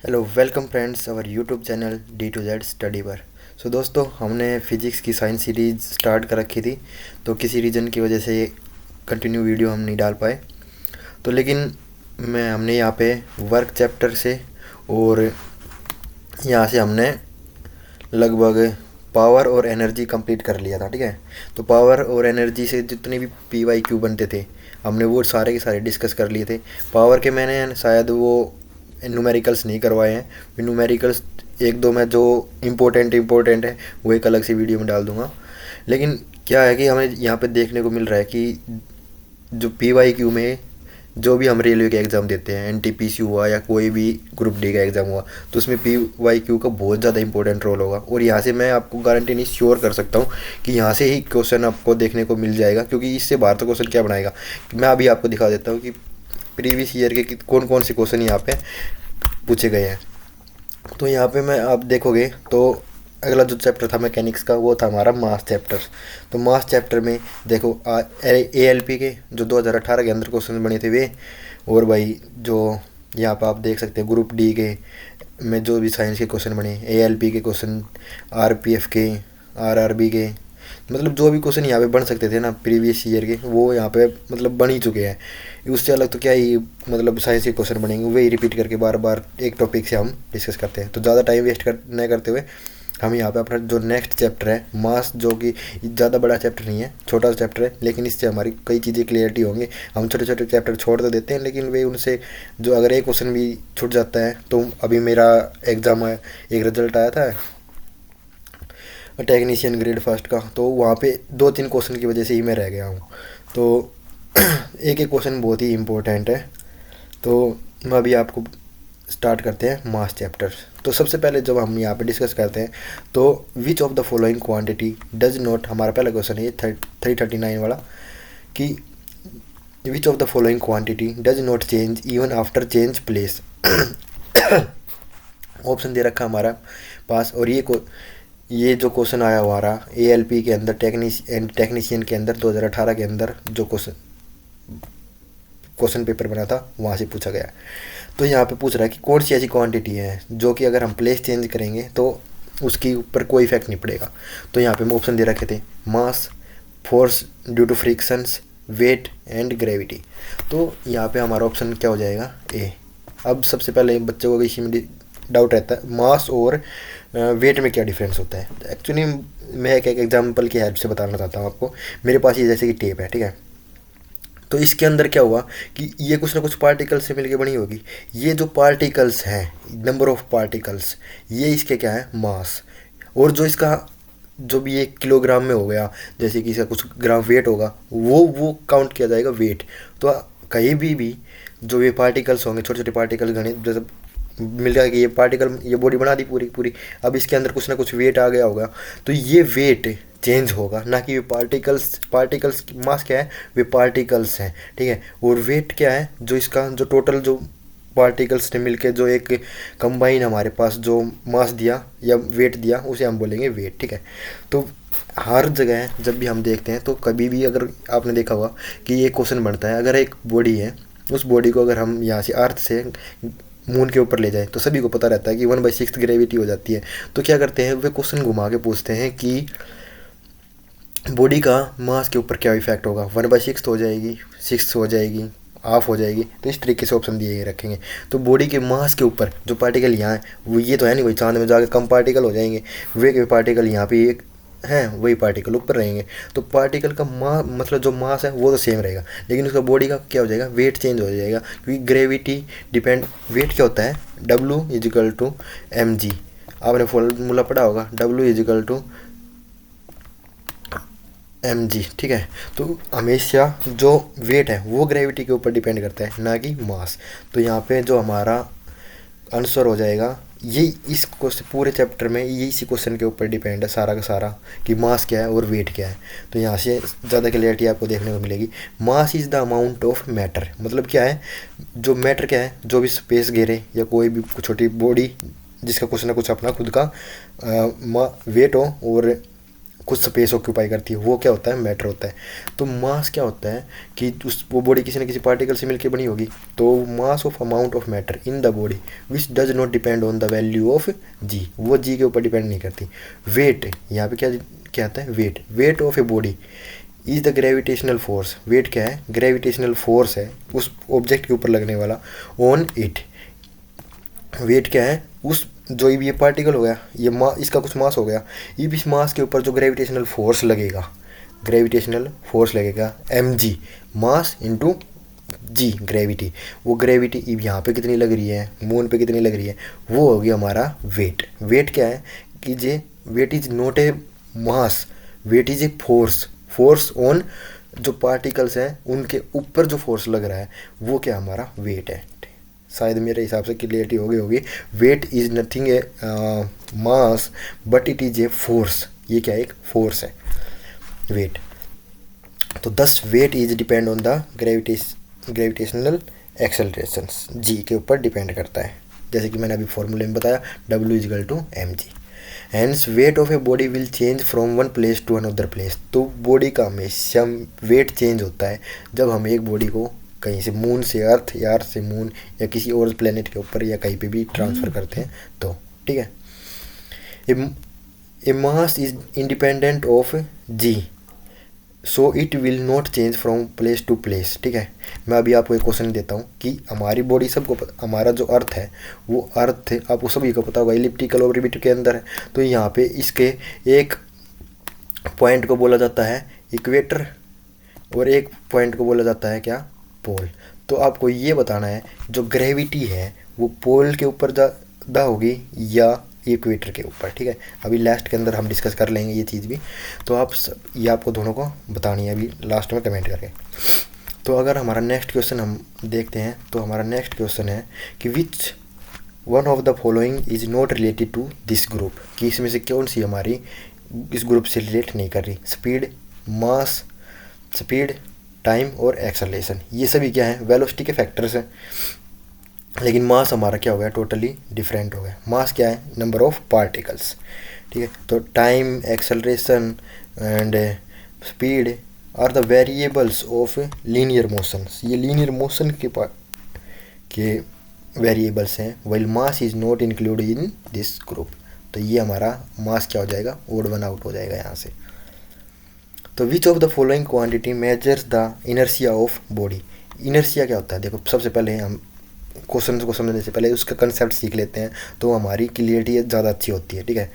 Hello welcome friends our YouTube channel D to Z study पर। So दोस्तों, हमने physics की साइंस सीरीज़ स्टार्ट कर रखी थी, तो किसी रीज़न की वजह से कंटिन्यू वीडियो हम नहीं डाल पाए। तो लेकिन हमने यहाँ पे वर्क चैप्टर से और यहाँ से हमने लगभग पावर और एनर्जी कंप्लीट कर लिया था। ठीक है, तो पावर और एनर्जी से जितने भी PYQ बनते थे हमने वो सारे के सारे डिस्कस कर लिए थे। पावर के मैंने शायद वो न्यूमेरिकल्स नहीं करवाए हैं। न्यूमेरिकल्स एक दो में जो इम्पोर्टेंट है वो एक अलग से वीडियो में डाल दूंगा। लेकिन क्या है कि हमें यहाँ पे देखने को मिल रहा है कि जो PYQ में जो भी हम रेलवे के एग्ज़ाम देते हैं, NTPC हुआ या कोई भी ग्रुप डी का एग्ज़ाम हुआ, तो उसमें PYQ का बहुत ज़्यादा इंपॉर्टेंट रोल होगा। और यहाँ से मैं आपको गारंटी नहीं श्योर कर सकता हूँ कि यहाँ से ही क्वेश्चन आपको देखने को मिल जाएगा, क्योंकि इससे बाहर तो क्वेश्चन क्या बनाएगा। मैं अभी आपको दिखा देता हूँ कि प्रीवियस ईयर के कौन कौन से क्वेश्चन यहाँ पे पूछे गए हैं। तो यहाँ पे मैं आप देखोगे तो अगला जो चैप्टर था मैकेनिक्स का वो था हमारा मास चैप्टर। तो मास चैप्टर में देखो ALP के जो 2018 के अंदर क्वेश्चन बने थे वे, और भाई जो यहाँ पर आप देख सकते हैं ग्रुप डी के में जो भी साइंस के क्वेश्चन बने, ALP के क्वेश्चन, RPF के, RRB के, मतलब जो भी क्वेश्चन यहाँ पे बन सकते थे ना प्रीवियस ईयर के, वो यहाँ पे मतलब बन ही चुके हैं। उससे अलग तो क्या ही मतलब साइंस के क्वेश्चन बनेंगे, वही रिपीट करके बार बार एक टॉपिक से हम डिस्कस करते हैं। तो ज़्यादा टाइम वेस्ट न करते हुए हम यहाँ पे अपना जो नेक्स्ट चैप्टर है मास, जो कि ज़्यादा बड़ा चैप्टर नहीं है, छोटा सा चैप्टर है, लेकिन इससे हमारी कई चीज़ें क्लियरिटी होंगी। हम छोटे छोटे चैप्टर छोड़ तो देते हैं, लेकिन वे उनसे जो अगर एक क्वेश्चन भी छूट जाता है, तो अभी मेरा एग्ज़ाम है, एक रिजल्ट आया था टेक्नीशियन ग्रेड फर्स्ट का, तो वहाँ पे 2-3 क्वेश्चन की वजह से ही मैं रह गया हूँ। तो एक एक क्वेश्चन बहुत ही इम्पोर्टेंट है। तो मैं अभी आपको स्टार्ट करते हैं मास चैप्टर। तो सबसे पहले जब हम यहाँ पे डिस्कस करते हैं तो which of the following quantity does not, हमारा पहला क्वेश्चन है 339 वाला, कि which of the following quantity does not change even after change place. Option दे रखा हमारा पास, और ये जो क्वेश्चन आया हमारा ALP के अंदर टेक्नीशियन के अंदर 2018 के अंदर जो क्वेश्चन पेपर बना था वहाँ से पूछा गया। तो यहाँ पे पूछ रहा है कि कौन सी ऐसी क्वांटिटी है जो कि अगर हम प्लेस चेंज करेंगे तो उसके ऊपर कोई इफेक्ट नहीं पड़ेगा। तो यहाँ पे हम ऑप्शन दे रखे थे mass, force due to frictions, weight and gravity. तो यहाँ पे हमारा ऑप्शन क्या हो जाएगा, ए। अब सबसे पहले बच्चों को इसी में डाउट रहता है मास और वेट में क्या डिफरेंस होता है। एक्चुअली मैं एक एग्जांपल की हेल्प से बताना चाहता हूँ आपको। मेरे पास ये जैसे कि टेप है, ठीक है, तो इसके अंदर क्या हुआ कि ये कुछ ना कुछ पार्टिकल्स से मिलके बनी होगी। ये जो पार्टिकल्स हैं, नंबर ऑफ पार्टिकल्स, ये इसके क्या है, मास। और जो इसका जो भी एक किलोग्राम में हो गया, जैसे कि इसका कुछ ग्राम वेट होगा, वो काउंट किया जाएगा वेट। तो कहीं भी जो ये पार्टिकल्स होंगे, छोटे छोटे पार्टिकल गणे, जैसे मिल गया कि ये पार्टिकल, ये बॉडी बना दी पूरी पूरी, अब इसके अंदर कुछ ना कुछ वेट आ गया होगा, तो ये वेट चेंज होगा, ना कि वे पार्टिकल्स की मास क्या है, वे पार्टिकल्स हैं, ठीक है। और वेट क्या है, जो इसका जो टोटल जो पार्टिकल्स ने मिलके जो एक कंबाइन हमारे पास जो मास दिया या वेट दिया, उसे हम बोलेंगे वेट, ठीक है। तो हर जगह जब भी हम देखते हैं तो कभी भी अगर आपने देखा होगा कि ये क्वेश्चन बनता है, अगर एक बॉडी है, उस बॉडी को अगर हम यहाँ से अर्थ से मून के ऊपर ले जाए, तो सभी को पता रहता है कि 1/6 ग्रेविटी हो जाती है। तो क्या करते हैं, वे क्वेश्चन घुमा के पूछते हैं कि बॉडी का मास के ऊपर क्या इफेक्ट होगा, 1/6 हो जाएगी, 6 हो जाएगी, हाफ हो जाएगी। तो इस तरीके से ऑप्शन दिए रखेंगे। तो बॉडी के मास के ऊपर जो पार्टिकल यहाँ है, वो ये तो है नहीं वही चांद में जाकर कम पार्टिकल हो जाएंगे, वे के पार्टिकल यहाँ पे एक हैं, वही पार्टिकल ऊपर रहेंगे। तो पार्टिकल का मतलब जो मास है वो तो सेम रहेगा, लेकिन उसका बॉडी का क्या हो जाएगा, वेट चेंज हो जाएगा, क्योंकि ग्रेविटी डिपेंड, वेट क्या होता है, W = mg। आपने फॉर्मूला पढ़ा होगा, W = mg, ठीक है। तो हमेशा जो वेट है वो ग्रेविटी के ऊपर डिपेंड करता है, ना कि मास। तो यहाँ पे जो हमारा आंसर हो जाएगा, ये इस क्वेश्चन पूरे चैप्टर में ये इसी क्वेश्चन के ऊपर डिपेंड है सारा का सारा, कि मास क्या है और वेट क्या है। तो यहाँ से ज़्यादा क्लियरिटी आपको देखने को मिलेगी। Mass is the amount of matter, मतलब क्या है, जो मैटर क्या है, जो भी स्पेस घेरे या कोई भी छोटी बॉडी जिसका कुछ ना कुछ अपना खुद का वेट हो और कुछ स्पेस ऑक्यूपाई करती है, वो क्या होता है, मैटर होता है। तो मास क्या होता है कि उस वो बॉडी किसी न किसी पार्टिकल से मिलकर बनी होगी, तो mass of amount of matter in the body which does not depend on the value of G, वो जी के ऊपर डिपेंड नहीं करती। वेट, यहाँ पे क्या क्या आता है, weight, weight of a body is the gravitational force, weight क्या है, ग्रेविटेशनल फोर्स है उस ऑब्जेक्ट के ऊपर लगने वाला, ऑन इट। वेट क्या है, उस जो ये पार्टिकल हो गया, ये इसका कुछ मास हो गया, ये भी इस मास के ऊपर जो ग्रेविटेशनल फोर्स लगेगा, ग्रेविटेशनल फोर्स लगेगा एम जी, मास इंटू जी ग्रेविटी, वो ग्रेविटी यहाँ पे कितनी लग रही है, मून पे कितनी लग रही है, वो होगी हमारा वेट। वेट क्या है कि जे weight is not a mass, weight is a force, force on जो पार्टिकल्स हैं उनके ऊपर जो फोर्स लग रहा है वो क्या हमारा वेट है। शायद मेरे हिसाब से क्लियरिटी हो गई होगी। Weight is nothing a mass but it is a force, ये क्या एक फोर्स है वेट। तो this weight is depend on the gravitational accelerations, G के ऊपर डिपेंड करता है, जैसे कि मैंने अभी फॉर्मूले में बताया W equal to m g. Hence weight of a body will change from one place to another place, तो बॉडी का हमेशा वेट चेंज होता है जब हम एक बॉडी को कहीं से मून से अर्थ या अर्थ से मून या किसी और प्लेनेट के ऊपर या कहीं पे भी ट्रांसफ़र करते हैं तो, ठीक है। A mass is independent of G, so it will not change from place to place, ठीक है। मैं अभी आपको एक क्वेश्चन देता हूँ कि हमारी बॉडी सबको हमारा जो अर्थ है वो अर्थ आपको सभी को पता होगा इलिप्टिकल ऑर्बिट के अंदर है, तो यहाँ पे इसके एक पॉइंट को बोला जाता है इक्वेटर और एक पॉइंट को बोला जाता है क्या, पोल। तो आपको ये बताना है जो ग्रेविटी है वो पोल के ऊपर ज़्यादा होगी या इक्वेटर के ऊपर, ठीक है। अभी लास्ट के अंदर हम डिस्कस कर लेंगे ये चीज़ भी, तो आप ये आपको दोनों को बतानी है अभी लास्ट में कमेंट करके। तो अगर हमारा नेक्स्ट क्वेश्चन हम देखते हैं तो हमारा नेक्स्ट क्वेश्चन है कि which one of the following is not related to this group, कि इसमें से कौन सी हमारी इस ग्रुप से रिलेट नहीं कर रही। स्पीड, मास, स्पीड, टाइम और एक्सेलरेशन, ये सभी क्या है, वेलोसिटी के फैक्टर्स हैं, लेकिन मास हमारा क्या हो गया, टोटली डिफरेंट हो गया। मास क्या है, नंबर ऑफ पार्टिकल्स, ठीक है। तो time, acceleration and speed are the variables of linear motions, ये लीनियर मोशन के वेरिएबल्स हैं, while mass is not included in this group. तो ये हमारा मास क्या हो जाएगा, ओड वन आउट हो जाएगा यहाँ से। तो which of the following quantity measures the inertia of body, inertia क्या होता है, देखो सबसे पहले हम क्वेश्चन को समझने से पहले उसका कंसेप्ट सीख लेते हैं तो हमारी क्लियरिटी ज़्यादा अच्छी होती है, ठीक है।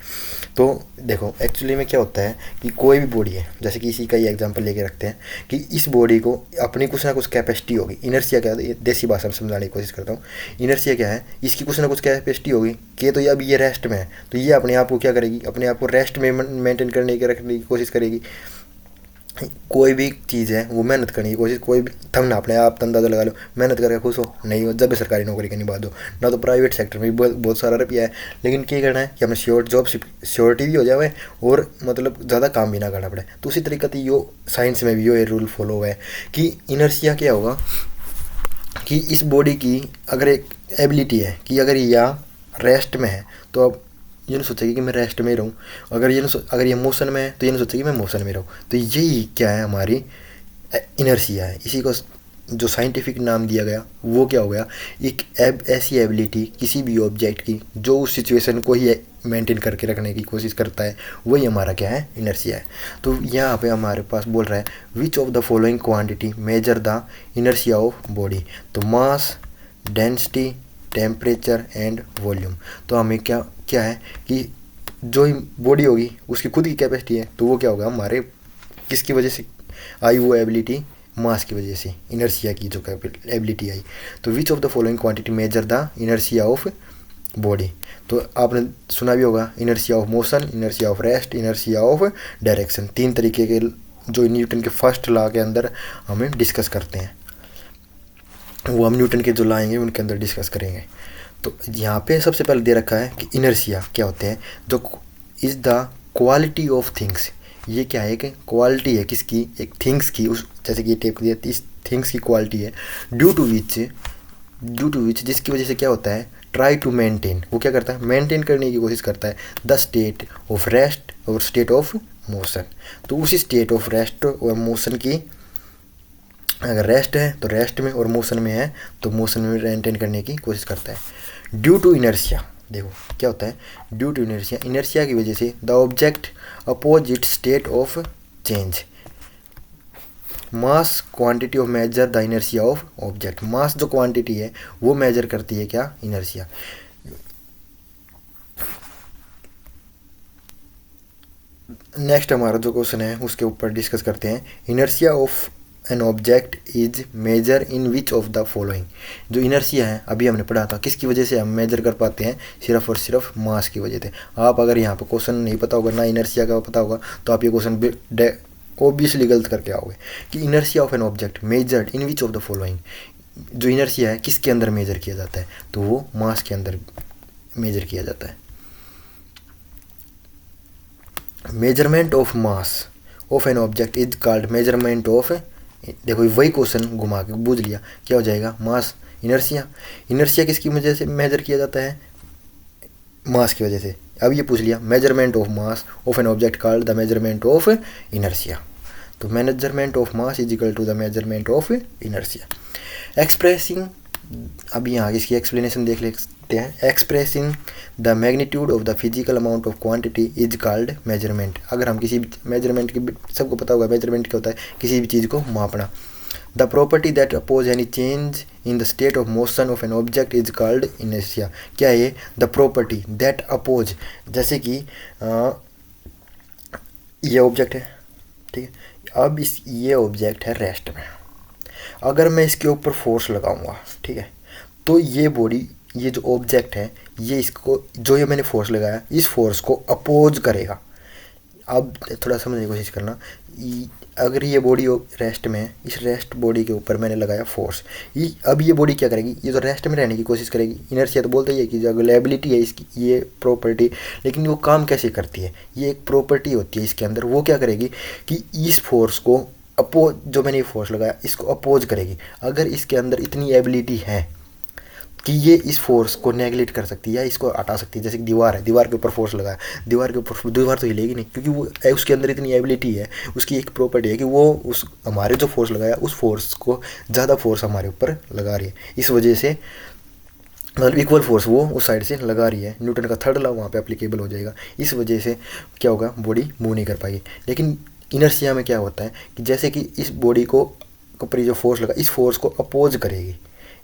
तो देखो एक्चुअली में क्या होता है कि कोई भी बॉडी है, जैसे कि इसी का ही एग्जांपल लेके रखते हैं कि इस बॉडी को अपनी कुछ ना कुछ कैपेसिटी होगी। इनर्शिया क्या है, देसी भाषा में समझाने की कोशिश करता हूँ। इनर्शिया क्या है, इसकी कुछ ना कुछ कैपेसिटी होगी कि तो ये अभी ये रेस्ट में है, तो ये अपने आप को क्या करेगी, अपने आप को रेस्ट में मेंटेन करने की रखने की कोशिश करेगी। कोई भी चीज़ है वो मेहनत करने की कोशिश, कोई भी थम ना अपने आप अंदाजा लगा लो, मेहनत करके खुश हो नहीं हो, जब भी सरकारी नौकरी करनी बात हो ना, तो प्राइवेट सेक्टर में भी बहुत सारा रुपया है, लेकिन क्या करना है कि हमें जॉब श्योरिटी भी हो जाए और मतलब ज़्यादा काम भी ना करना पड़े। तो उसी तरीके से यो साइंस में भी ये रूल फॉलो हुआ है कि इनर्शिया क्या होगा कि इस बॉडी की अगर एक एबिलिटी है कि अगर यह रेस्ट में है तो अब ये नहीं सोचेगी कि मैं रेस्ट में ही रहूँ, अगर ये मोशन में है तो ये नहीं सोचेगी मैं मोशन में रहूँ। तो यही क्या है, हमारी इनर्शिया है। इसी को जो साइंटिफिक नाम दिया गया वो क्या हो गया, एक ऐसी एबिलिटी किसी भी ऑब्जेक्ट की जो उस सिचुएशन को ही मेंटेन करके रखने की कोशिश करता है, वही हमारा क्या है, इनर्शिया है। तो यहाँ पे हमारे पास बोल रहा है विच of the following quantity major the inertia of body. तो mass, density, temperature and volume. तो हमें क्या है कि जो बॉडी होगी उसकी खुद की कैपेसिटी है, तो वो क्या होगा हमारे किसकी वजह से आई वो एबिलिटी, मास की वजह से इनर्शिया की जो एबिलिटी आई। तो which of the following quantity major the inertia of body. तो आपने सुना भी होगा inertia of motion, inertia of rest, inertia of direction, तीन तरीके के जो न्यूटन के फर्स्ट लॉ के अंदर हमें डिस्कस करते हैं, वो हम न्यूटन के जो लाएंगे उनके अंदर डिस्कस करेंगे। तो यहाँ पे सबसे पहले दे रखा है कि इनर्शिया क्या होते हैं, जो is the quality of things. ये क्या है कि क्वालिटी है किसकी, एक थिंग्स की, उस जैसे कि ये टेप दिया इस थिंग्स की क्वालिटी है, ड्यू टू विच जिसकी वजह से क्या होता है, ट्राई टू मेंटेन, वो क्या करता है, मेंटेन करने की कोशिश करता है द स्टेट ऑफ रेस्ट और स्टेट ऑफ मोशन। तो उसी स्टेट ऑफ रेस्ट और मोशन की, अगर रेस्ट है तो रेस्ट में, और मोशन में है तो मोशन में मेंटेन करने की कोशिश करता है। ड्यू टू इनर्शिया, देखो क्या होता है, ड्यू टू इनर्शिया, इनर्शिया की वजह से the object opposite state of change. Mass quantity of measure the inertia of object. Mass जो क्वांटिटी है वो मेजर करती है क्या, इनर्शिया। नेक्स्ट हमारा जो क्वेश्चन है उसके ऊपर डिस्कस करते हैं। Inertia of an object is measure in which of the following. जो इनर्शिया है अभी हमने पढ़ा था, किसकी वजह से हम मेजर कर पाते हैं, सिर्फ और सिर्फ मास की वजह से। आप अगर यहाँ पर क्वेश्चन नहीं पता होगा, ना इनर्शिया का पता होगा, तो आप ये क्वेश्चन ऑब्वियसली गलत करके आओगे कि inertia of an object measured in which of the following. जो इनर्शिया है किसके अंदर मेजर किया जाता है, तो वो मास के अंदर मेजर किया जाता है। Measurement of mass of an object is called measurement of, देखो वही क्वेश्चन घुमा के बूझ लिया, क्या हो जाएगा, मास इनर्शिया। इनर्शिया किसकी वजह से मेजर किया जाता है, मास की वजह से। अब ये पूछ लिया measurement of mass of an object called the measurement of inertia. तो measurement of mass is equal to the measurement of inertia. Expressing, अभी यहाँ इसकी एक्सप्लेनेशन देख लेते हैं। Expressing the magnitude of the physical amount of quantity is called measurement. अगर हम किसी भी मेजरमेंट की, सबको पता होगा मेजरमेंट क्या होता है, किसी भी चीज़ को मापना। The property that oppose any change in the state of motion of an object is called inertia. क्या है ये, द प्रॉपर्टी दैट अपोज, जैसे कि ये ऑब्जेक्ट है, ठीक है। अब ये ऑब्जेक्ट है रेस्ट में, अगर मैं इसके ऊपर फोर्स लगाऊंगा, ठीक है, तो ये बॉडी, ये जो ऑब्जेक्ट है, ये इसको, जो ये मैंने फोर्स लगाया, इस फोर्स को अपोज करेगा। अब थोड़ा समझने की कोशिश करना, अगर ये बॉडी रेस्ट में है, इस रेस्ट बॉडी के ऊपर मैंने लगाया फोर्स, अब ये बॉडी क्या करेगी, ये तो रेस्ट में रहने की कोशिश करेगी। इनर्शिया तो बोलते ही है कि जो अवेलेबिलिटी है इसकी, ये प्रॉपर्टी, लेकिन वो काम कैसे करती है, ये एक प्रॉपर्टी होती है इसके अंदर। वो क्या करेगी कि इस फोर्स को अपोज, जो मैंने फोर्स लगाया इसको अपोज करेगी। अगर इसके अंदर इतनी एबिलिटी है कि ये इस फोर्स को नेगलेक्ट कर सकती है या इसको हटा सकती है, जैसे कि दीवार है, दीवार के ऊपर फोर्स लगाया, दीवार के ऊपर, दीवार तो हिलेगी नहीं, क्योंकि वो उसके अंदर इतनी एबिलिटी है, उसकी एक प्रॉपर्टी है कि वो उस हमारे जो फोर्स लगाया उस फोर्स को ज़्यादा फोर्स हमारे ऊपर लगा रही है। इस वजह से मतलब इक्वल फोर्स वो उस साइड से लगा रही है, न्यूटन का थर्ड लॉ वहाँ पे एप्लीकेबल हो जाएगा। इस वजह से क्या होगा, बॉडी मूव नहीं कर पाएगी। लेकिन इनर्शिया में क्या होता है कि जैसे कि इस बॉडी को ऊपर जो फोर्स लगा, इस फोर्स को अपोज करेगी,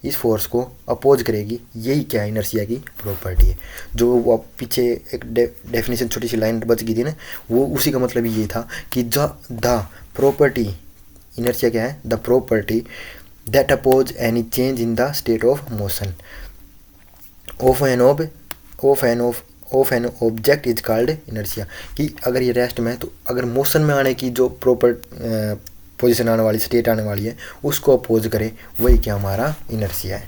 इस फोर्स को अपोज करेगी। यही क्या है, इनर्शिया की प्रॉपर्टी है। जो वो पीछे एक डेफिनेशन छोटी सी लाइन बच गई थी ना, वो उसी का मतलब ये था कि द प्रॉपर्टी, इनर्शिया क्या है, the property that oppose any change in the state of motion of an object is called inertia. कि अगर ये रेस्ट में है तो अगर मोशन में आने की जो प्रॉपर पोजीशन आने वाली, स्टेट आने वाली है, उसको अपोज करे, वही क्या हमारा इनर्शिया है।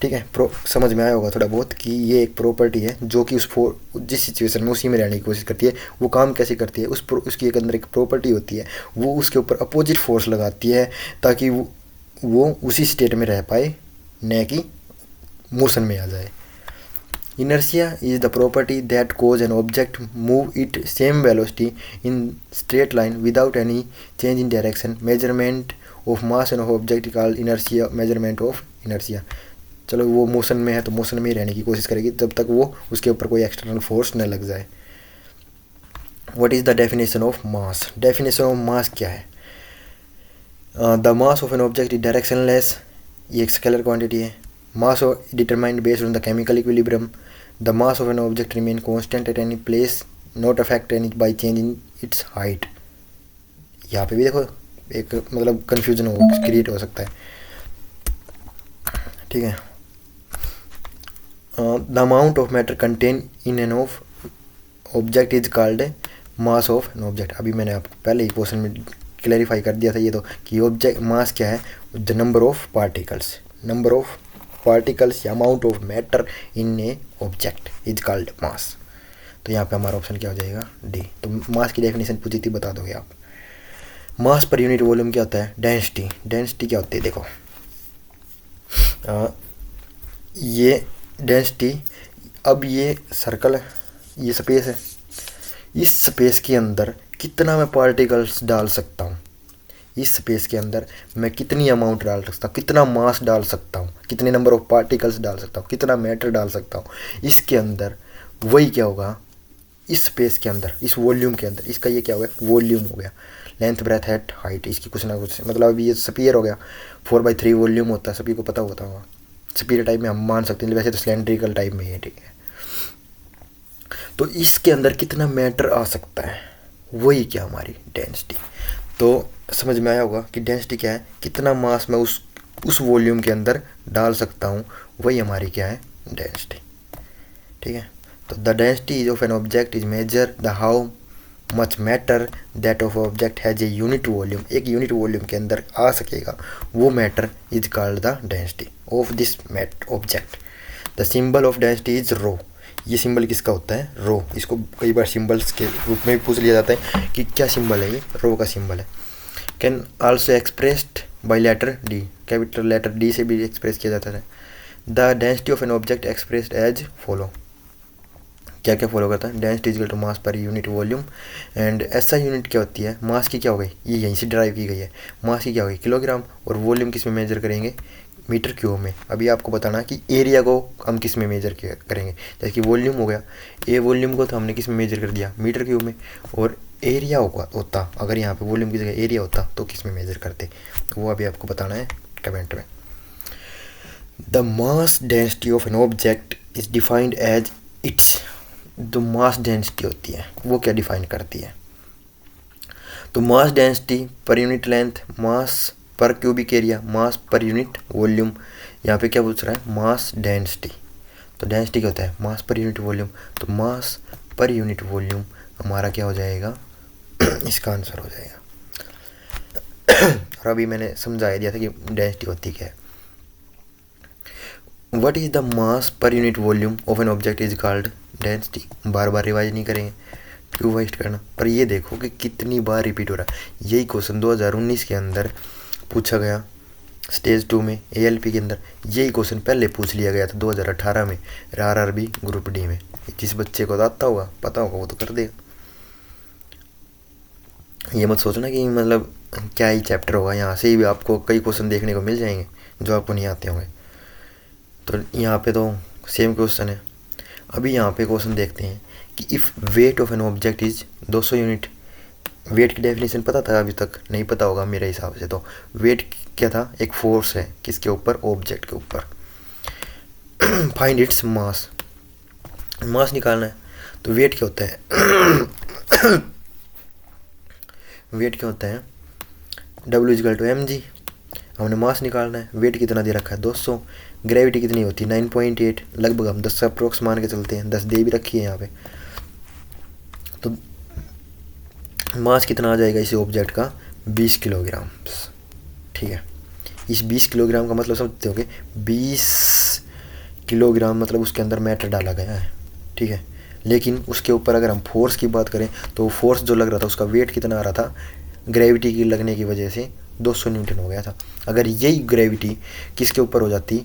ठीक है, समझ में आया होगा थोड़ा बहुत कि ये एक प्रॉपर्टी है जो कि जिस सिचुएशन में उसी में रहने की कोशिश करती है। वो काम कैसे करती है, उसकी एक अंदर एक प्रॉपर्टी होती है, वो उसके ऊपर अपोजिट फोर्स लगाती है ताकि वो उसी स्टेट में रह पाए, न कि मोशन में आ जाए। Inertia is the property that cause an object move it same velocity in straight line without any change in direction. Measurement of mass and of object called inertia, measurement of inertia. चलो वो motion में है तो motion में ही रहने की कोशिश करेगी जब तक वो उसके ऊपर कोई एक्सटर्नल फोर्स न लग जाए। What is the definition of mass? Definition of mass क्या है? The mass of an object is directionless, ये एक स्केलर क्वांटिटी है। Mass determined based on the chemical equilibrium. The mass of an object remain constant at any place, not affect any by change in its height. यहाँ पे भी देखो एक मतलब confusion हो क्रिएट हो सकता है। ठीक है, the amount of matter contained in an object is called mass of an object. अभी मैंने आपको पहले ही क्वेश्चन में क्लैरिफाई कर दिया था ये तो कि ऑब्जेक्ट मास क्या है, द नंबर ऑफ पार्टिकल्स या amount of matter in A object is called मास। तो यहाँ पे हमारा ऑप्शन क्या हो जाएगा, डी। तो मास की डेफिनेशन पूछी थी, बता दोगे आप। मास पर यूनिट वॉल्यूम क्या होता है, डेंसिटी क्या होती है, देखो ये डेंसिटी, अब ये सर्कल, ये स्पेस है, इस स्पेस के अंदर कितना मैं पार्टिकल्स डाल सकता हूँ इस स्पेस के अंदर, मैं कितनी अमाउंट डाल सकता हूँ, कितना मास डाल सकता हूँ, कितने नंबर ऑफ पार्टिकल्स डाल सकता हूँ, कितना मैटर डाल सकता हूँ इसके अंदर, वही क्या होगा इस स्पेस के अंदर, इस वॉल्यूम के अंदर। इसका ये क्या हो गया, वॉल्यूम हो गया। लेंथ ब्रेथ हाइट हाइट इसकी कुछ ना कुछ, मतलब अभी ये स्पीयर हो गया, 4/3 वॉल्यूम होता है, सभी को पता होता होगा। स्पीयर टाइप में हम मान सकते हैं, वैसे तो सिलेंड्रिकल टाइप में है, ठीक है। तो इसके अंदर कितना मैटर आ सकता है, वही क्या हमारी डेंसिटी। तो समझ में आया होगा कि डेंसिटी क्या है, कितना मास मैं उस वॉल्यूम के अंदर डाल सकता हूँ, वही हमारी क्या है, डेंसिटी, ठीक है। तो the density is of an object is measure the how much matter that of object has a unit volume. एक यूनिट वॉल्यूम के अंदर आ सकेगा वो matter is called the density of this object. The symbol of density is rho. ये symbol किसका होता है, रो। इसको कई बार सिंबल्स के रूप में भी पूछ लिया जाता है कि क्या सिंबल है, ये रो का सिंबल है। Can also expressed by letter D, capital letter D से भी एक्सप्रेस किया जाता है। The density of an object expressed as follow. क्या क्या फॉलो करता है, density equal to mass per unit volume. And ऐसा यूनिट क्या होती है, मास की क्या हो गई, ये यहीं से ड्राइव की गई है, मास की क्या हो गई किलोग्राम, और वॉल्यूम किस में मेजर करेंगे, मीटर क्यूब में। अभी आपको बताना कि एरिया को हम किस में मेजर करेंगे, जैसे कि वॉल्यूम हो गया, ए वॉल्यूम को तो हमने किस में मेजर कर दिया, मीटर क्यूब में। और एरिया होता, अगर यहाँ पे वॉल्यूम की जगह एरिया होता तो किस में मेजर करते, वो अभी आपको बताना है कमेंट में। The mass density of an object is defined as its. जो मास डेंसिटी होती है वो क्या डिफाइन करती है, तो mass density per unit length, mass per cubic area, मास पर यूनिट वॉल्यूम। यहाँ पे क्या पूछ रहा है, मास डेंसिटी। तो डेंसिटी क्या होता है, मास पर यूनिट वॉल्यूम। तो मास पर यूनिट वॉल्यूम हमारा क्या हो जाएगा इसका आंसर हो जाएगा। और अभी मैंने समझा दिया था कि डेंसिटी होती क्या है। What is the mass per unit volume of an object is called density. Bar bar revise नहीं करेंगे, क्यों वेस्ट करना। पर ये देखो कि कितनी बार रिपीट हो रहा है। यही क्वेश्चन 2019 के अंदर पूछा गया, स्टेज 2 में ALP के अंदर। यही क्वेश्चन पहले पूछ लिया गया था 2018 में RRB ग्रुप डी में। जिस बच्चे को आता होगा, पता होगा, वो तो कर देगा। ये मत सोचना कि मतलब क्या ही चैप्टर होगा, यहाँ से ही आपको कई क्वेश्चन देखने को मिल जाएंगे जो आपको नहीं आते होंगे। तो यहाँ पे तो सेम क्वेश्चन है। अभी यहाँ पे क्वेश्चन देखते हैं कि if weight of an object is 200 unit. Weight की डेफिनेशन पता था, अभी तक नहीं पता होगा मेरे हिसाब से। तो वेट क्या था, एक फोर्स है किसके ऊपर, ऑब्जेक्ट के ऊपर। फाइंड इट्स मास, मास निकालना है। तो वेट क्या होता है वेट क्या होता है, W=mg। हमने मास निकालना है, वेट कितना दे रखा है 200, ग्रेविटी कितनी होती है 9.8, लगभग हम 10 अप्रोक्स मान के चलते हैं, 10 दे भी रखी है यहाँ पे। तो मास कितना आ जाएगा इस ऑब्जेक्ट का, 20 किलोग्राम, ठीक है। इस 20 किलोग्राम का मतलब समझते होगे, 20 किलोग्राम मतलब उसके अंदर मैटर डाला गया है, ठीक है। लेकिन उसके ऊपर अगर हम फोर्स की बात करें तो फोर्स जो लग रहा था उसका वेट कितना आ रहा था, ग्रेविटी की लगने की वजह से 200 न्यूटन हो गया था। अगर यही ग्रेविटी किसके ऊपर हो जाती,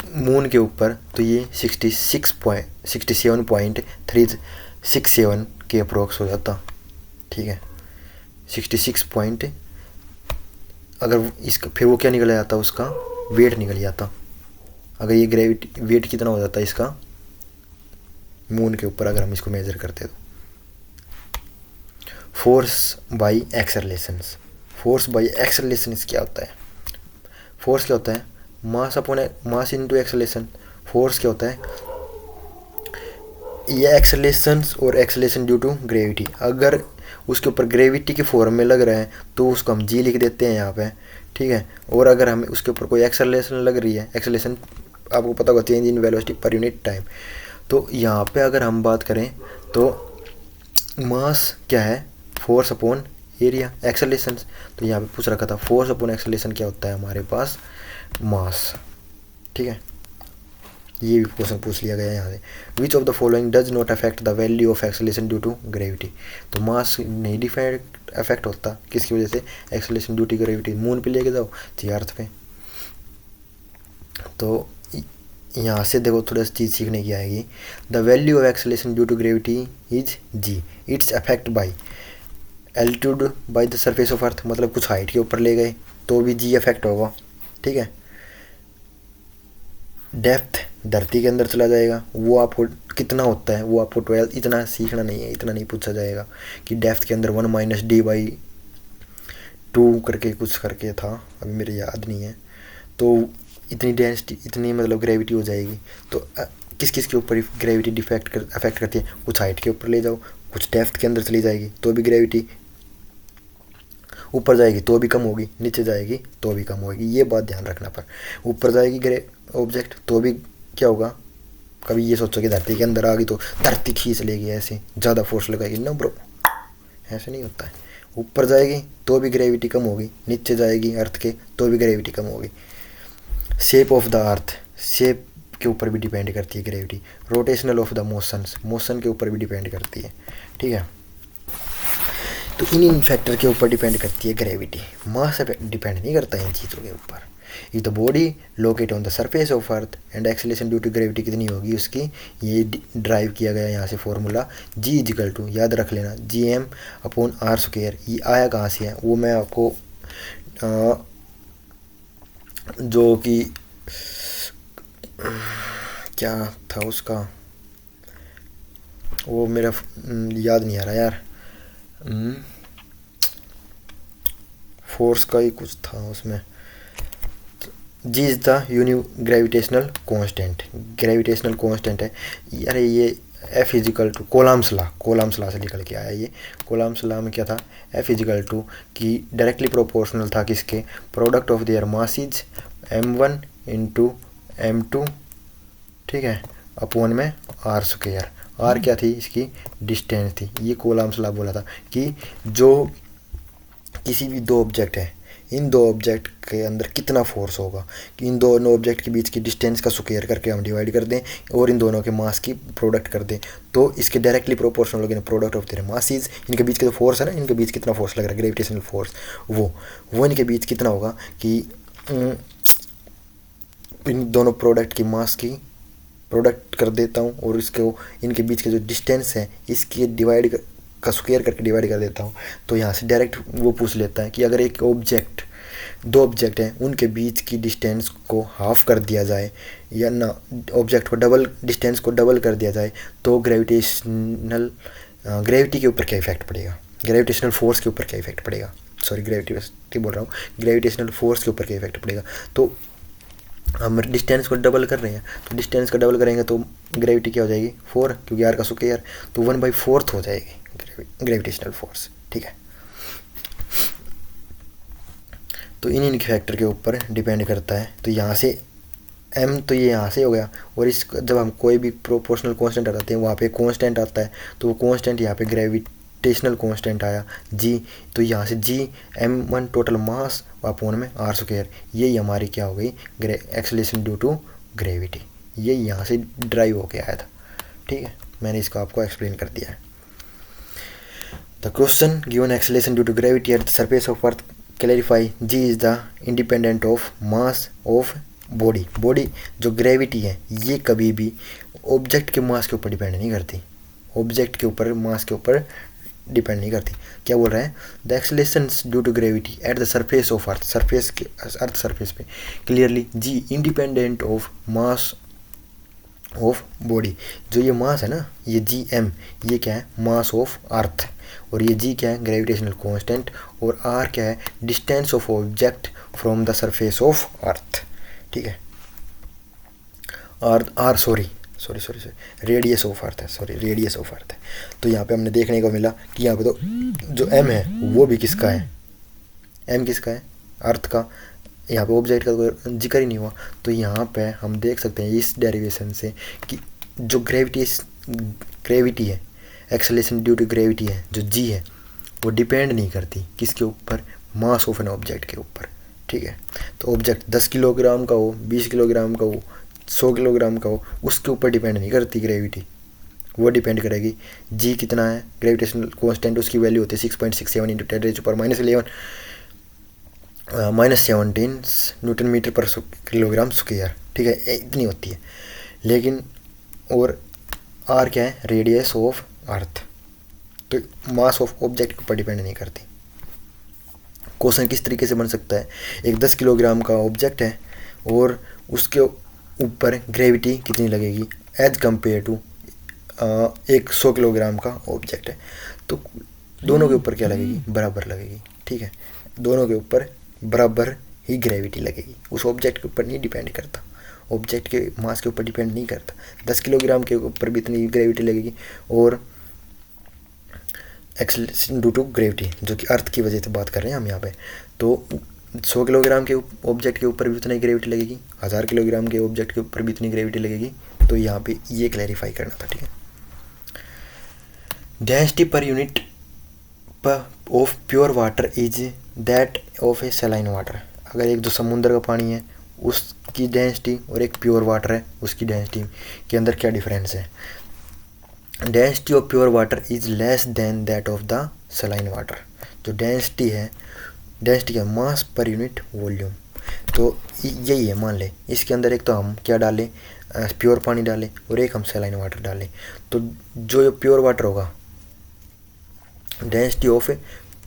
मून के ऊपर, तो ये 67.367 के अप्रोक्स हो जाता, ठीक है। 66 पॉइंट, अगर इसका फिर वो क्या निकल जाता, उसका वेट निकल जाता। अगर ये ग्रेविटी वेट कितना हो जाता इसका मून के ऊपर, अगर हम इसको मेजर करते तो। फोर्स बाई एक्सेलरेशंस, फोर्स बाई एक्सेलरेशंस क्या होता है, फोर्स क्या होता है, mass upon mass into acceleration. Force क्या होता है, ये एक्सेलरेशंस और एक्सेलरेशन ड्यू टू ग्रेविटी। अगर उसके ऊपर ग्रेविटी के फॉर्म में लग रहा है तो उसको हम जी लिख देते हैं यहाँ पे, ठीक है। और अगर हमें उसके ऊपर कोई एक्सेलरेशन लग रही है, एक्सेलरेशन आपको पता होगा, change in velocity per unit time. तो यहाँ पे अगर हम बात करें तो मास क्या है, फोर्स अपॉन एरिया, एक्सेलरेशन। तो यहाँ पे पूछ रखा था फोर्स अपॉन एक्सेलरेशन क्या होता है हमारे पास, मास, ठीक है। ये भी क्वेश्चन पूछ लिया गया है यहाँ से। Which of the following does not affect the value of acceleration due to gravity. तो मास नहीं अफेक्ट होता, किसकी वजह से, acceleration due to gravity. Moon पे लेके जाओ, अर्थ पे। तो यहाँ से देखो थोड़ा सी चीज़ सीखने की आएगी। The value of acceleration due to gravity is g, it's affect by altitude by the surface of earth, मतलब कुछ हाइट के ऊपर ले गए तो भी जी अफेक्ट होगा, ठीक है। डेप्थ धरती के अंदर चला जाएगा, वो आपको कितना होता है वो आपको 12 इतना सीखना नहीं है, इतना नहीं पूछा जाएगा कि डेप्थ के अंदर 1-d/2 करके कुछ करके था, अभी मेरे याद नहीं है। तो इतनी डेंसिटी, इतनी मतलब ग्रेविटी हो जाएगी। तो किस किस के ऊपर ग्रेविटी अफेक्ट करती है, कुछ हाइट के ऊपर ले जाओ, कुछ डेप्थ के अंदर चली जाएगी तो भी ग्रेविटी ऊपर जाएगी तो भी कम होगी, नीचे जाएगी तो भी कम होगी, ये बात ध्यान रखना। पर ऊपर जाएगी ऑब्जेक्ट तो भी क्या होगा, कभी ये सोचो कि धरती के अंदर आ गई तो धरती खींच लेगी, ऐसे ज़्यादा फोर्स लगाएगी, नो ब्रो, ऐसे नहीं होता है। ऊपर जाएगी तो भी ग्रेविटी कम होगी, नीचे जाएगी अर्थ के तो भी ग्रेविटी कम होगी। Shape of the earth, shape के ऊपर भी डिपेंड करती है gravity. Rotational of the motions, motion के ऊपर भी डिपेंड करती है, ठीक है। तो इन फैक्टर के ऊपर डिपेंड करती है ग्रेविटी, मास डिपेंड नहीं करता इन चीज़ों के ऊपर। If the body locate on the surface of earth and acceleration due to gravity कितनी होगी उसकी, ये ड्राइव किया गया यहाँ से फॉर्मूला जी इजिकल टू, याद रख लेना, Gm/r²। ये आया कहाँ से है वो मैं आपको जो कि क्या था उसका, वो मेरा याद नहीं आ रहा यार, फोर्स का ही कुछ था उसमें। G is the gravitational constant, gravitational constant है यार ये F equal to Coulomb's law से निकल के आया ये। कोलम्स लॉ में क्या था, एफ इजिकल टू कि डायरेक्टली प्रोपोर्शनल था किसके, product of their मासिज m1 × m2, ठीक है, अपॉन में r²। आर क्या थी, इसकी डिस्टेंस थी। ये कोलम्स लॉ बोला था कि जो किसी भी दो ऑब्जेक्ट है, इन दो ऑब्जेक्ट के अंदर कितना फोर्स होगा, कि इन दोनों ऑब्जेक्ट के बीच की डिस्टेंस का स्क्वायर करके हम डिवाइड कर दें और इन दोनों के मास की प्रोडक्ट कर दें, तो इसके डायरेक्टली प्रोपोर्शनल होगी ना प्रोडक्ट ऑफ देयर मासेस, इनके बीच का जो फोर्स है ना, इनके बीच कितना फोर्स लग रहा है ग्रेविटेशनल फोर्स, वो इनके बीच कितना होगा कि इन दोनों प्रोडक्ट की मास की प्रोडक्ट कर देता हूँ और इसको इनके बीच के जो डिस्टेंस है इसकी डिवाइड का स्क्वायर करके डिवाइड कर देता हूँ। तो यहाँ से डायरेक्ट वो पूछ लेता है कि अगर एक ऑब्जेक्ट, दो ऑब्जेक्ट हैं, उनके बीच की डिस्टेंस को हाफ कर दिया जाए या ना ऑब्जेक्ट को डबल, डिस्टेंस को डबल कर दिया जाए तो ग्रेविटी के ऊपर क्या इफेक्ट पड़ेगा, ग्रेविटेशनल फोर्स के ऊपर क्या इफेक्ट पड़ेगा, सॉरी ग्रेविटी बोल रहा हूँ, ग्रेविटेशनल फोर्स के ऊपर क्या इफेक्ट पड़ेगा। तो हम डिस्टेंस को डबल कर रहे हैं, तो डिस्टेंस को डबल करेंगे तो ग्रेविटी क्या हो जाएगी 4, क्योंकि आर का स्क्वायर, तो 1/4 हो जाएगी ग्रेविटेशनल फोर्स, ठीक है। तो इन फैक्टर के ऊपर डिपेंड करता है। तो यहाँ से m तो ये यहाँ से हो गया, और इस जब हम कोई भी प्रोपोर्शनल कांस्टेंट आते हैं वहाँ पे कांस्टेंट आता है, तो वो कांस्टेंट यहाँ पे ग्रेविटेशनल कांस्टेंट आया g, तो यहाँ से g m1 total mass upon में r², यही हमारी क्या हो गई एक्सेलरेशन ड्यू टू ग्रेविटी, ये यहाँ से ड्राइव होके आया था, ठीक है। मैंने इसको आपको एक्सप्लेन कर दिया है। The question given acceleration due to gravity at the surface of earth clarify g is the independent of mass of body. Body जो ग्रेविटी है ये कभी भी ऑब्जेक्ट के मास के ऊपर डिपेंड नहीं करती, ऑब्जेक्ट के ऊपर मास के ऊपर डिपेंड नहीं करती। क्या बोल रहा है, the acceleration due to gravity at the surface of earth, surface के अर्थ सरफेस पे clearly g independent of mass of body. जो ये मास है ना, ये Gm, ये क्या है मास ऑफ अर्थ, और ये G क्या है ग्रेविटेशनल कांस्टेंट, और R क्या है distance of object from the surface of अर्थ, ठीक है। R sorry radius of earth है, सॉरी रेडियस ऑफ अर्थ है। तो यहाँ पे हमने देखने को मिला कि यहाँ पे तो जो M है वो भी किसका है, M किसका है अर्थ का, यहाँ पे ऑब्जेक्ट का कोई जिक्र ही नहीं हुआ। तो यहाँ पे हम देख सकते हैं इस डेरिवेशन से कि जो ग्रेविटी है, एक्सेलरेशन ड्यू टू ग्रेविटी है, जो जी है वो डिपेंड नहीं करती किसके ऊपर, मास ऑफ एन ऑब्जेक्ट के ऊपर, ठीक है। तो ऑब्जेक्ट 10 किलोग्राम का हो, 20 किलोग्राम का हो, 100 किलोग्राम का हो, उसके ऊपर डिपेंड नहीं करती ग्रेविटी, वो डिपेंड करेगी जी कितना है ग्रेविटेशनल कांस्टेंट, उसकी वैल्यू होती है 6.67 × 10⁻11, -17 न्यूटन मीटर पर किलोग्राम स्क्वायर, ठीक है, इतनी होती है। लेकिन और आर क्या है, रेडियस ऑफ अर्थ, तो मास ऑफ ऑब्जेक्ट के ऊपर डिपेंड नहीं करती। क्वेश्चन किस तरीके से बन सकता है, एक 10 किलोग्राम का ऑब्जेक्ट है और उसके ऊपर ग्रेविटी कितनी लगेगी एज कम्पेयर टू एक 100 किलोग्राम का ऑब्जेक्ट है, तो दोनों के ऊपर क्या लगेगी, बराबर लगेगी, ठीक है, दोनों के ऊपर बराबर ही ग्रेविटी लगेगी, उस ऑब्जेक्ट के ऊपर नहीं डिपेंड करता, ऑब्जेक्ट के मास के ऊपर डिपेंड नहीं करता। 10 किलोग्राम के ऊपर भी इतनी ग्रेविटी लगेगी और एक्सेलरेशन ड्यू टू ग्रेविटी, जो कि अर्थ की वजह से बात कर रहे हैं हम यहाँ पे, तो 100 किलोग्राम के ऑब्जेक्ट के ऊपर भी उतनी ग्रेविटी लगेगी, 1000 किलोग्राम के ऑब्जेक्ट के ऊपर भी इतनी ग्रेविटी लगेगी। तो यहाँ पे ये क्लैरिफाई करना था, ठीक है। Density per unit of pure water is that of A saline water, अगर एक जो समुद्र का पानी है उसकी डेंसिटी और एक प्योर वाटर है उसकी डेंसिटी के अंदर क्या डिफरेंस है। Density of pure water is less than that of the saline water, जो डेंसिटी है, डेंसिटी है मास पर यूनिट वॉल्यूम, तो यही है। मान ले इसके अंदर एक तो हम क्या डालें, प्योर पानी डालें और एक हम सलाइन वाटर डालें, तो जो प्योर वाटर होगा, डेंसिटी ऑफ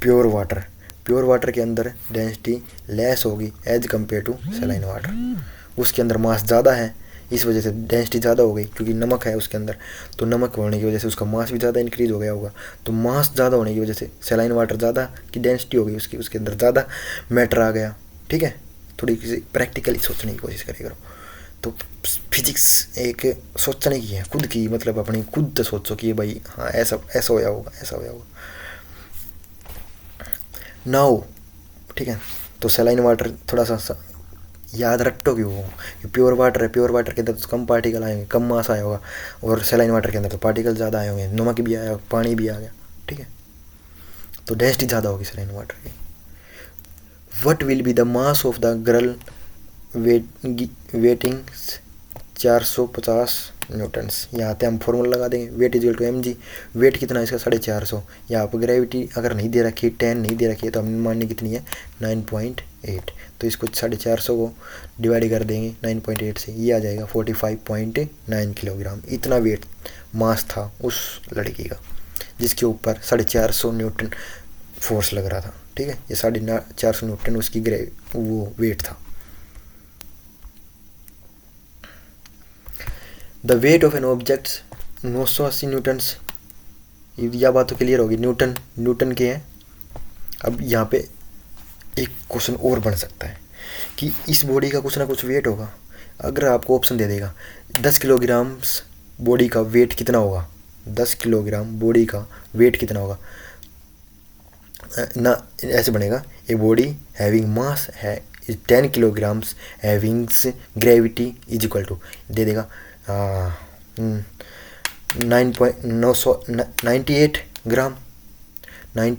प्योर वाटर के अंदर डेंसिटी लेस होगी as compare to saline water, उसके अंदर मास ज़्यादा है, इस वजह से डेंसिटी ज़्यादा हो गई, क्योंकि नमक है उसके अंदर, तो नमक होने की वजह से उसका मास भी ज़्यादा इंक्रीज़ हो गया होगा, तो मास ज़्यादा होने की वजह से सलाइन वाटर ज़्यादा की डेंसिटी हो गई उसकी, उसके अंदर ज़्यादा मैटर आ गया, ठीक है। थोड़ी प्रैक्टिकली सोचने की कोशिश करें करो, तो फिजिक्स एक सोचने की है खुद की, मतलब अपनी खुद सोचो कि भाई हाँ ऐसा ऐसा होया होगा, ऐसा होया होगा। नाउ ठीक है, तो सलाइन वाटर थोड़ा सा याद रटो कि वो प्योर वाटर है, प्योर वाटर के अंदर तो कम पार्टिकल आएंगे, कम मास आया होगा, और सलाइन वाटर के अंदर तो पार्टिकल ज़्यादा आए होंगे, नमक भी आया, पानी भी आ गया, ठीक है, तो डेंसिटी ज़्यादा होगी सलाइन वाटर की। What will be the mass of the girl weighing 450 newtons, यहाँ पे हम फॉर्मूला लगा देंगे, weight is to mg, weight कितना है इसका 450, यहाँ पर ग्रेविटी अगर नहीं दे रखी, 10 नहीं दे रखी है, तो हमने माननी कितनी है 9.8, तो इसको 450 को डिवाइड कर देंगे 9.8 से, ये आ जाएगा 45.9 किलोग्राम, इतना वेट मास था उस लड़की का जिसके ऊपर 450 न्यूटन फोर्स लग रहा था, ठीक है, ये 450 न्यूटन उसकी वो वेट था। The weight of an object 980 Newton's, यह बात तो क्लियर होगी, न्यूटन के हैं। अब यहाँ पे एक क्वेश्चन और बन सकता है कि इस बॉडी का कुछ ना कुछ वेट होगा, अगर आपको ऑप्शन दे देगा 10 किलोग्राम बॉडी का वेट कितना होगा, 10 किलोग्राम बॉडी का वेट कितना होगा ना, ऐसे बनेगा, ए बॉडी हैविंग मास है 10 kilograms having gravity is equal to, दे देगा 98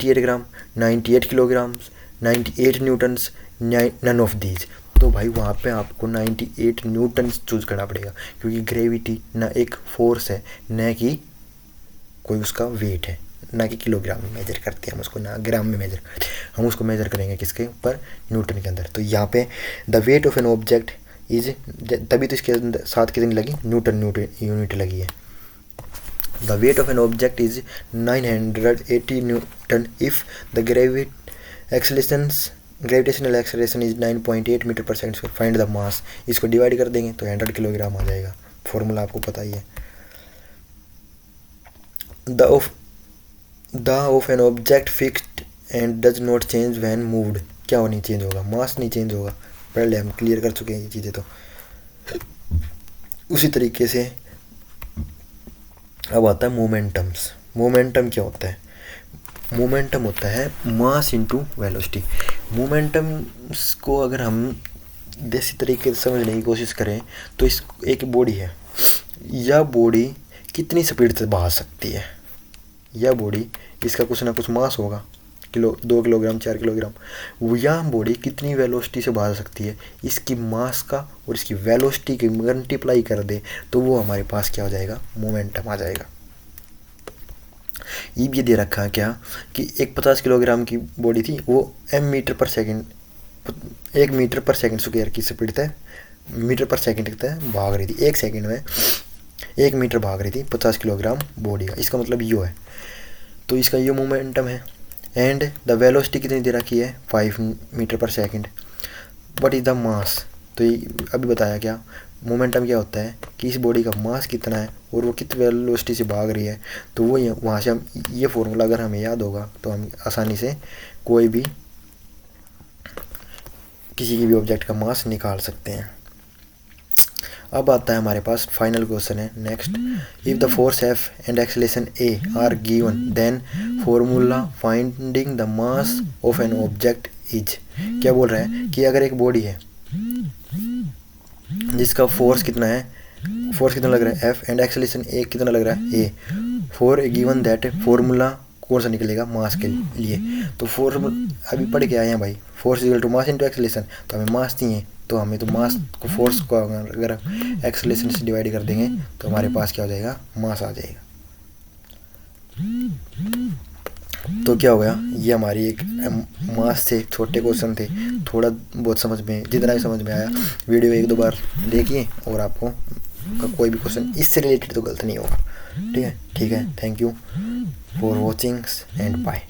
gram, 98 kilograms, 98 newtons, none of these, तो भाई वहाँ पे आपको 98 न्यूटन्स चूज करना पड़ेगा, क्योंकि ग्रेविटी ना एक फोर्स है, न कि कोई उसका वेट है, ना कि किलोग्राम में मेजर करते हैं हम उसको, ना ग्राम में मेजर, हम उसको मेजर करेंगे किसके ऊपर, न्यूटन के अंदर। तो यहाँ पे the weight of an object is, तभी तो इसके साथ कितनी लगी, न्यूटन यूनिट लगी है। The weight of an object is 980 newton if the gravitational acceleration is 9.8 metre per second square, find the mass, इसको डिवाइड कर देंगे तो 100 किलोग्राम आ जाएगा, फॉर्मूला आपको पता ही है। The of an object fixed and does not change when moved, क्या नहीं चेंज होगा, मास नहीं चेंज होगा, पहले हम क्लियर कर चुके हैं ये चीज़ें। तो उसी तरीके से अब आता है मोमेंटम्स। मोमेंटम क्या होता है, मोमेंटम होता है मास इनटू वेलोसिटी। मोमेंटम्स को अगर हम देसी तरीके से समझने की कोशिश करें तो इस एक बॉडी है, यह बॉडी कितनी स्पीड से भाग सकती है, यह बॉडी, इसका कुछ ना कुछ मास होगा, 2 किलोग्राम 4 किलोग्राम, यह बॉडी कितनी वेलोसिटी से भाग सकती है, इसकी मास का और इसकी वेलोसिटी की मल्टीप्लाई कर दे तो वो हमारे पास क्या हो जाएगा, मोमेंटम आ जाएगा। ये भी दे रखा है क्या कि एक 50 किलोग्राम की बॉडी थी, वो m metre per second 1 metre per second square की स्पीड है, मीटर पर सेकंड तक भाग रही थी, 1 सेकंड में 1 मीटर भाग रही थी 50 किलोग्राम बॉडी का। इसका मतलब यो है, तो इसका यो मोमेंटम है। एंड द वेलोसिटी कितनी दे रखी है, 5 metre per second. What is the mass, तो ये अभी बताया क्या, मोमेंटम क्या होता है कि इस बॉडी का मास कितना है और वो कितनी वेलोसिटी से भाग रही है। तो वो वहाँ से हम ये फॉर्मूला अगर हमें याद होगा तो हम आसानी से कोई भी किसी की भी ऑब्जेक्ट का मास निकाल सकते हैं। अब आता है हमारे पास फाइनल क्वेश्चन है next, if the force F and acceleration A are given then formula finding the mass of an object is. क्या बोल रहा है कि अगर एक बॉडी है जिसका फोर्स कितना है, फोर्स कितना लग रहा है एफ एंड एक्सेलरेशन ए कितना लग रहा है ए, फॉर गिवन दैट फॉर्मूला कौन सा निकलेगा मास के लिए। तो फॉर्मूला अभी पढ़ के आए हैं भाई, force equal to mass into acceleration, तो हमें मास चाहिए, तो हमें तो मास को फोर्स को अगर एक्सेलरेशन से डिवाइड कर देंगे तो हमारे पास क्या हो जाएगा, मास आ जाएगा। तो क्या हो गया, ये हमारी एक मास से छोटे क्वेश्चन थे, थोड़ा बहुत समझ में, जितना भी समझ में आया वीडियो 1-2 बार देखिए और आपको कोई भी क्वेश्चन इससे रिलेटेड तो गलत नहीं होगा। ठीक है, thank you for watching and bye.